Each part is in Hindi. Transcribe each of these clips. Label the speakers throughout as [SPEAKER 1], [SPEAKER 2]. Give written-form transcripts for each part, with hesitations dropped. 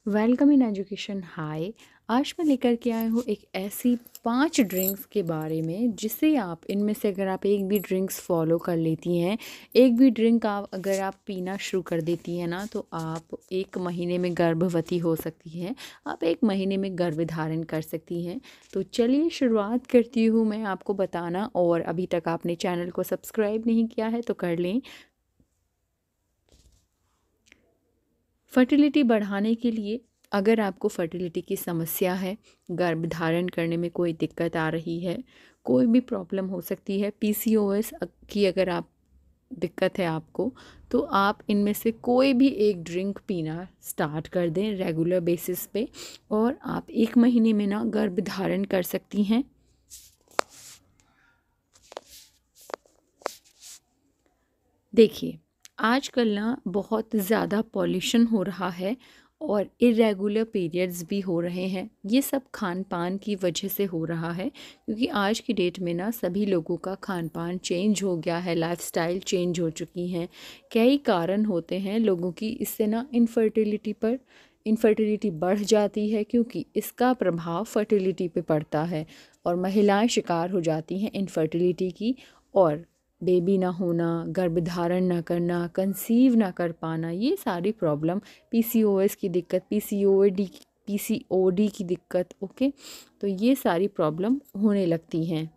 [SPEAKER 1] वेलकम इन एजुकेशन हाय। आज मैं लेकर के आया हूँ एक ऐसी 5 ड्रिंक्स के बारे में जिससे आप इनमें से अगर आप एक भी ड्रिंक्स फॉलो कर लेती हैं, एक भी ड्रिंक आप अगर आप पीना शुरू कर देती हैं ना, तो आप 1 महीने में गर्भवती हो सकती हैं। आप 1 महीने में गर्भधारण कर सकती हैं। तो चलिए शुरुआत करती हूँ मैं आपको बताना, और अभी तक आपने चैनल को सब्सक्राइब नहीं किया है तो कर लें। फर्टिलिटी बढ़ाने के लिए, अगर आपको फर्टिलिटी की समस्या है, गर्भधारण करने में कोई दिक्कत आ रही है, कोई भी प्रॉब्लम हो सकती है, पीसीओएस की अगर आप दिक्कत है आपको, तो आप इनमें से कोई भी एक ड्रिंक पीना स्टार्ट कर दें रेगुलर बेसिस पे, और आप 1 महीने में ना गर्भधारण कर सकती हैं। देखिए, आजकल ना बहुत ज़्यादा पॉल्यूशन हो रहा है और इरेगुलर पीरियड्स भी हो रहे हैं। ये सब खान-पान की वजह से हो रहा है, क्योंकि आज की डेट में ना सभी लोगों का खान-पान चेंज हो गया है, लाइफ़स्टाइल चेंज हो चुकी हैं। कई कारण होते हैं लोगों की, इससे ना इनफर्टिलिटी बढ़ जाती है, क्योंकि इसका प्रभाव फर्टिलिटी पे पड़ता है और महिलाएँ शिकार हो जाती हैं इनफर्टिलिटी की। और बेबी ना होना, गर्भधारण ना करना, कंसीव ना कर पाना, ये सारी प्रॉब्लम, पीसीओएस की दिक्कत, पीसीओडी की दिक्कत, ओके, तो ये सारी प्रॉब्लम होने लगती हैं।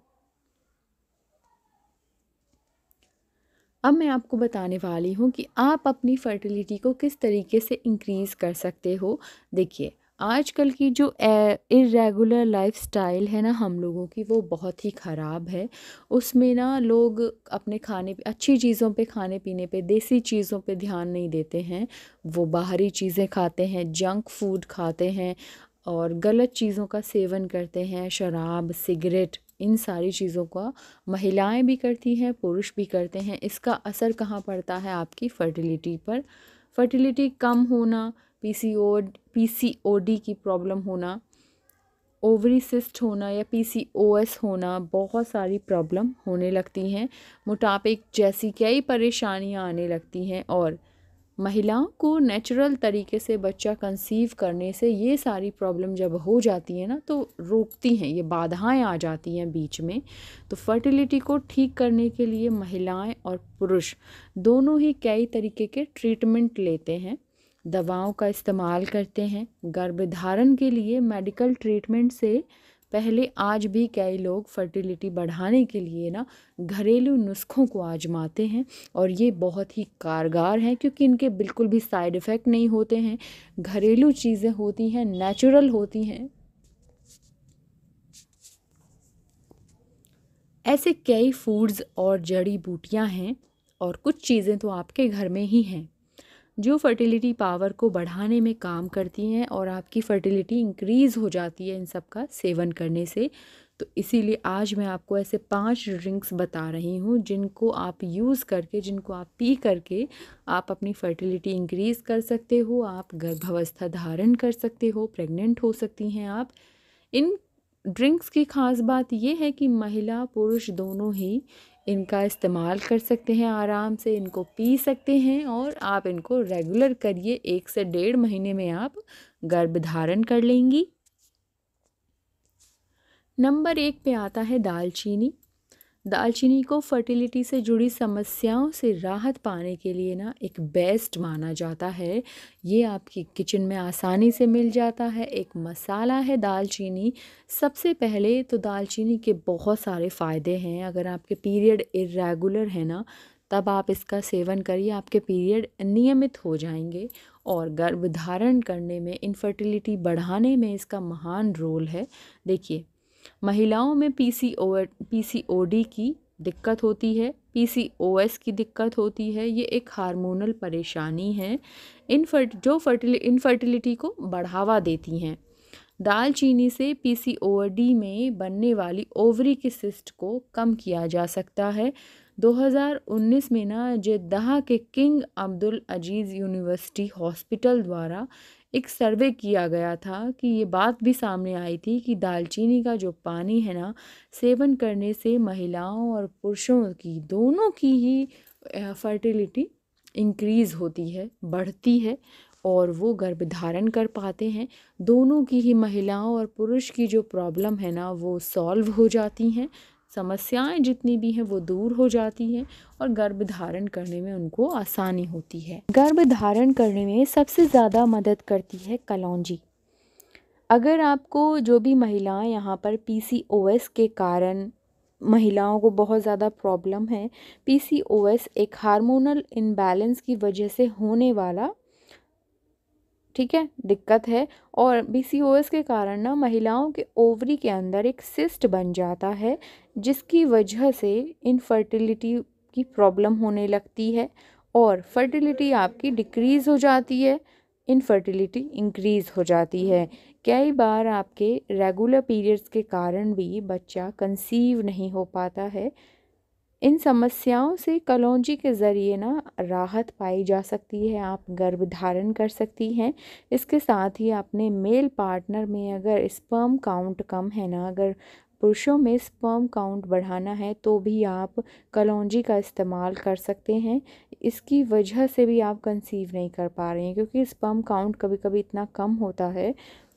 [SPEAKER 1] अब मैं आपको बताने वाली हूँ कि आप अपनी फर्टिलिटी को किस तरीके से इंक्रीज़ कर सकते हो। देखिए, आजकल की जो इर्रेगुलर लाइफ़स्टाइल है ना हम लोगों की, वो बहुत ही ख़राब है। उसमें ना लोग अपने खाने पे, अच्छी चीज़ों पे, खाने-पीने पे, देसी चीज़ों पे ध्यान नहीं देते हैं। वो बाहरी चीज़ें खाते हैं, जंक फूड खाते हैं और गलत चीज़ों का सेवन करते हैं, शराब, सिगरेट, इन सारी चीज़ों का महिलाएं भी करती हैं, पुरुष भी करते हैं। इसका असर कहाँ पड़ता है? आपकी फर्टिलिटी पर। फर्टिलिटी कम होना, पीसीओडी की प्रॉब्लम होना, ओवरी सिस्ट होना या पीसीओएस होना, बहुत सारी प्रॉब्लम होने लगती हैं। मोटापे जैसी कई परेशानियां आने लगती हैं, और महिलाओं को नेचुरल तरीके से बच्चा कंसीव करने से ये सारी प्रॉब्लम जब हो जाती है ना, तो रोकती हैं, ये बाधाएं आ जाती हैं बीच में। तो फर्टिलिटी को ठीक करने के लिए महिलाएं और पुरुष दोनों ही कई तरीके के ट्रीटमेंट लेते हैं, दवाओं का इस्तेमाल करते हैं। गर्भधारण के लिए मेडिकल ट्रीटमेंट से पहले आज भी कई लोग फर्टिलिटी बढ़ाने के लिए ना घरेलू नुस्खों को आजमाते हैं, और ये बहुत ही कारगर हैं, क्योंकि इनके बिल्कुल भी साइड इफ़ेक्ट नहीं होते हैं। घरेलू चीज़ें होती हैं, नेचुरल होती हैं। ऐसे कई फूड्स और जड़ी बूटियां हैं, और कुछ चीज़ें तो आपके घर में ही हैं जो फर्टिलिटी पावर को बढ़ाने में काम करती हैं, और आपकी फर्टिलिटी इंक्रीज़ हो जाती है इन सब का सेवन करने से। तो इसीलिए आज मैं आपको ऐसे 5 ड्रिंक्स बता रही हूँ जिनको आप यूज़ करके, जिनको आप पी करके आप अपनी फर्टिलिटी इंक्रीज़ कर सकते हो, आप गर्भावस्था धारण कर सकते हो, प्रेग्नेंट हो सकती हैं आप। इन ड्रिंक्स की ख़ास बात ये है कि महिला पुरुष दोनों ही इनका इस्तेमाल कर सकते हैं, आराम से इनको पी सकते हैं, और आप इनको रेगुलर करिए, 1 से 1.5 महीने में आप गर्भधारण कर लेंगी। नंबर 1 पे आता है दालचीनी। दालचीनी को फर्टिलिटी से जुड़ी समस्याओं से राहत पाने के लिए ना एक बेस्ट माना जाता है। ये आपकी किचन में आसानी से मिल जाता है, एक मसाला है दालचीनी। सबसे पहले तो दालचीनी के बहुत सारे फ़ायदे हैं। अगर आपके पीरियड इर्रेगुलर है ना, तब आप इसका सेवन करिए, आपके पीरियड नियमित हो जाएंगे, और गर्भधारण करने में, इनफर्टिलिटी बढ़ाने में इसका महान रोल है। देखिए, महिलाओं में पीसीओडी की दिक्कत होती है, पीसीओएस की दिक्कत होती है, ये एक हार्मोनल परेशानी है इनफर्टिलिटी को बढ़ावा देती हैं। दालचीनी से पीसीओडी में बनने वाली ओवरी की सिस्ट को कम किया जा सकता है। 2019 में ना जेद्दाह के किंग अब्दुल अजीज़ यूनिवर्सिटी हॉस्पिटल द्वारा एक सर्वे किया गया था, कि ये बात भी सामने आई थी कि दालचीनी का जो पानी है ना, सेवन करने से महिलाओं और पुरुषों की दोनों की ही फर्टिलिटी इंक्रीज़ होती है, बढ़ती है, और वो गर्भ धारण कर पाते हैं। दोनों की ही, महिलाओं और पुरुष की जो प्रॉब्लम है ना वो सॉल्व हो जाती हैं, समस्याएं जितनी भी हैं वो दूर हो जाती हैं और गर्भ धारण करने में उनको आसानी होती है। गर्भ धारण करने में सबसे ज़्यादा मदद करती है कलौंजी। अगर आपको जो भी महिलाएं यहाँ पर PCOS के कारण महिलाओं को बहुत ज़्यादा प्रॉब्लम है, PCOS एक हार्मोनल इम्बैलेंस की वजह से होने वाला, ठीक है, दिक्कत है। और PCOS के कारण ना महिलाओं के ओवरी के अंदर एक सिस्ट बन जाता है, जिसकी वजह से इनफर्टिलिटी की प्रॉब्लम होने लगती है और फर्टिलिटी आपकी डिक्रीज़ हो जाती है, इनफर्टिलिटी इंक्रीज़ हो जाती है। कई बार आपके रेगुलर पीरियड्स के कारण भी बच्चा कंसीव नहीं हो पाता है। इन समस्याओं से कलौंजी के ज़रिए ना राहत पाई जा सकती है, आप गर्भ धारण कर सकती हैं। इसके साथ ही अपने मेल पार्टनर में अगर स्पर्म काउंट कम है ना, अगर पुरुषों में स्पर्म काउंट बढ़ाना है तो भी आप कलौंजी का इस्तेमाल कर सकते हैं। इसकी वजह से भी आप कंसीव नहीं कर पा रहे हैं, क्योंकि स्पर्म काउंट कभी कभी इतना कम होता है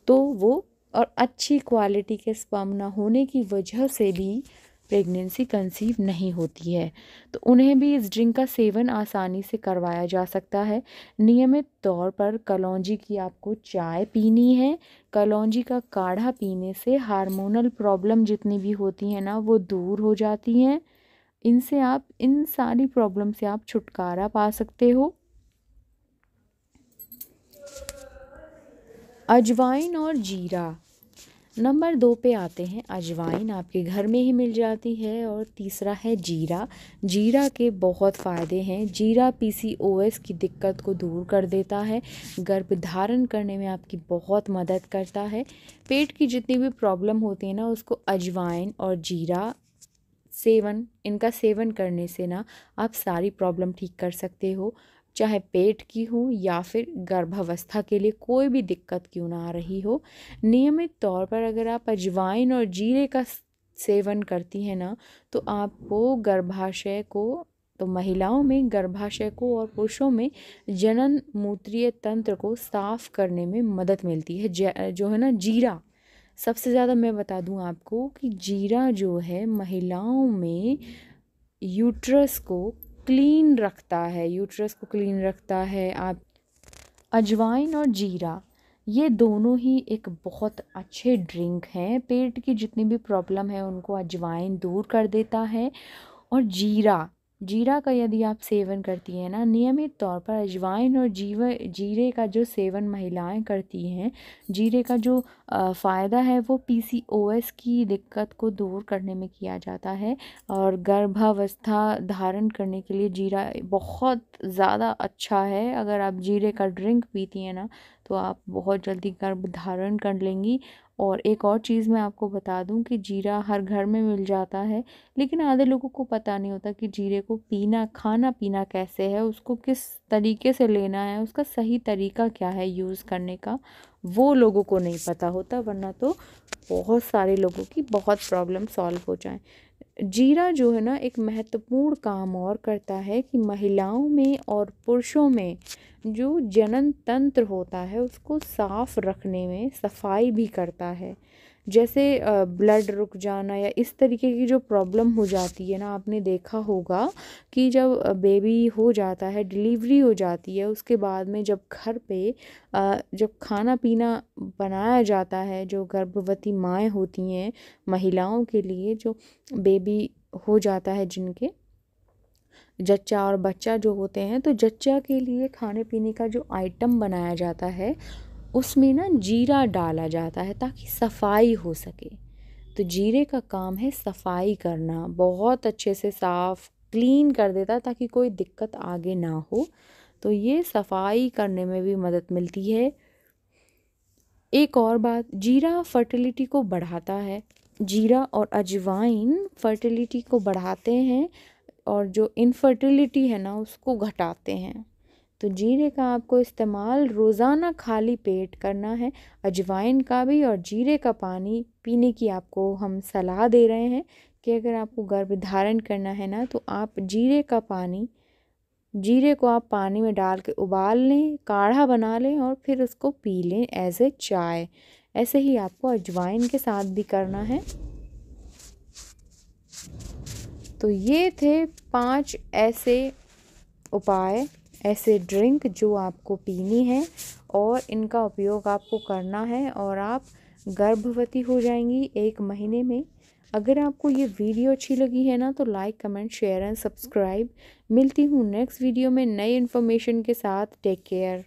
[SPEAKER 1] तो वो, और अच्छी क्वालिटी के स्पर्म ना होने की वजह से भी प्रेगनेंसी कंसीव नहीं होती है। तो उन्हें भी इस ड्रिंक का सेवन आसानी से करवाया जा सकता है। नियमित तौर पर कलौंजी की आपको चाय पीनी है। कलौंजी का काढ़ा पीने से हार्मोनल प्रॉब्लम जितनी भी होती हैं ना वो दूर हो जाती हैं। इनसे आप, इन सारी प्रॉब्लम से आप छुटकारा पा सकते हो। अजवाइन और जीरा, नंबर 2 पे आते हैं। अजवाइन आपके घर में ही मिल जाती है और तीसरा है जीरा। जीरा के बहुत फ़ायदे हैं। जीरा PCOS की दिक्कत को दूर कर देता है, गर्भ धारण करने में आपकी बहुत मदद करता है। पेट की जितनी भी प्रॉब्लम होती है ना उसको अजवाइन और जीरा सेवन, इनका सेवन करने से ना आप सारी प्रॉब्लम ठीक कर सकते हो, चाहे पेट की हो या फिर गर्भावस्था के लिए कोई भी दिक्कत क्यों ना आ रही हो। नियमित तौर पर अगर आप अजवाइन और जीरे का सेवन करती हैं ना तो आपको गर्भाशय को, तो महिलाओं में गर्भाशय को और पुरुषों में जनन मूत्रीय तंत्र को साफ करने में मदद मिलती है। जो है ना जीरा, सबसे ज़्यादा मैं बता दूं आपको कि जीरा जो है महिलाओं में यूट्रस को क्लीन रखता है, यूट्रस को क्लीन रखता है। आप अजवाइन और जीरा ये दोनों ही एक बहुत अच्छे ड्रिंक हैं। पेट की जितनी भी प्रॉब्लम है उनको अजवाइन दूर कर देता है। और जीरा, जीरा का यदि आप सेवन करती हैं ना नियमित तौर पर, अजवाइन और जीरे का जो सेवन महिलाएं करती हैं, जीरे का जो फ़ायदा है वो PCOS की दिक्कत को दूर करने में किया जाता है। और गर्भावस्था धारण करने के लिए जीरा बहुत ज़्यादा अच्छा है। अगर आप जीरे का ड्रिंक पीती हैं ना तो आप बहुत जल्दी गर्भ धारण कर लेंगी। और एक और चीज़ मैं आपको बता दूं कि जीरा हर घर में मिल जाता है, लेकिन आधे लोगों को पता नहीं होता कि जीरे को पीना, खाना पीना कैसे है, उसको किस तरीके से लेना है, उसका सही तरीका क्या है यूज़ करने का, वो लोगों को नहीं पता होता, वरना तो बहुत सारे लोगों की बहुत प्रॉब्लम सॉल्व हो जाए। जीरा जो है ना एक महत्वपूर्ण काम और करता है कि महिलाओं में और पुरुषों में जो जनन तंत्र होता है उसको साफ रखने में सफाई भी करता है। जैसे ब्लड रुक जाना या इस तरीके की जो प्रॉब्लम हो जाती है ना, आपने देखा होगा कि जब बेबी हो जाता है, डिलीवरी हो जाती है, उसके बाद में जब घर पे जब खाना पीना बनाया जाता है, जो गर्भवती माएँ होती हैं, महिलाओं के लिए जो बेबी हो जाता है, जिनके जच्चा और बच्चा जो होते हैं, तो जच्चा के लिए खाने पीने का जो आइटम बनाया जाता है उसमें ना जीरा डाला जाता है ताकि सफाई हो सके। तो जीरे का काम है सफाई करना, बहुत अच्छे से साफ क्लीन कर देता है ताकि कोई दिक्कत आगे ना हो। तो ये सफाई करने में भी मदद मिलती है। एक और बात, जीरा फर्टिलिटी को बढ़ाता है। जीरा और अजवाइन फर्टिलिटी को बढ़ाते हैं और जो इनफर्टिलिटी है ना उसको घटाते हैं। तो जीरे का आपको इस्तेमाल रोज़ाना खाली पेट करना है। अजवाइन का भी और जीरे का पानी पीने की आपको हम सलाह दे रहे हैं कि अगर आपको गर्भ धारण करना है ना तो आप जीरे का पानी जीरे को आप पानी में डाल के उबाल लें, काढ़ा बना लें और फिर उसको पी लें एज ए चाय। ऐसे ही आपको अजवाइन के साथ भी करना है। तो ये थे 5 ऐसे उपाय, ऐसे ड्रिंक जो आपको पीनी है और इनका उपयोग आपको करना है और आप गर्भवती हो जाएंगी 1 महीने में। अगर आपको ये वीडियो अच्छी लगी है ना तो like, comment, share and subscribe. मिलती हूँ नेक्स्ट वीडियो में नई इन्फॉर्मेशन के साथ। Take care.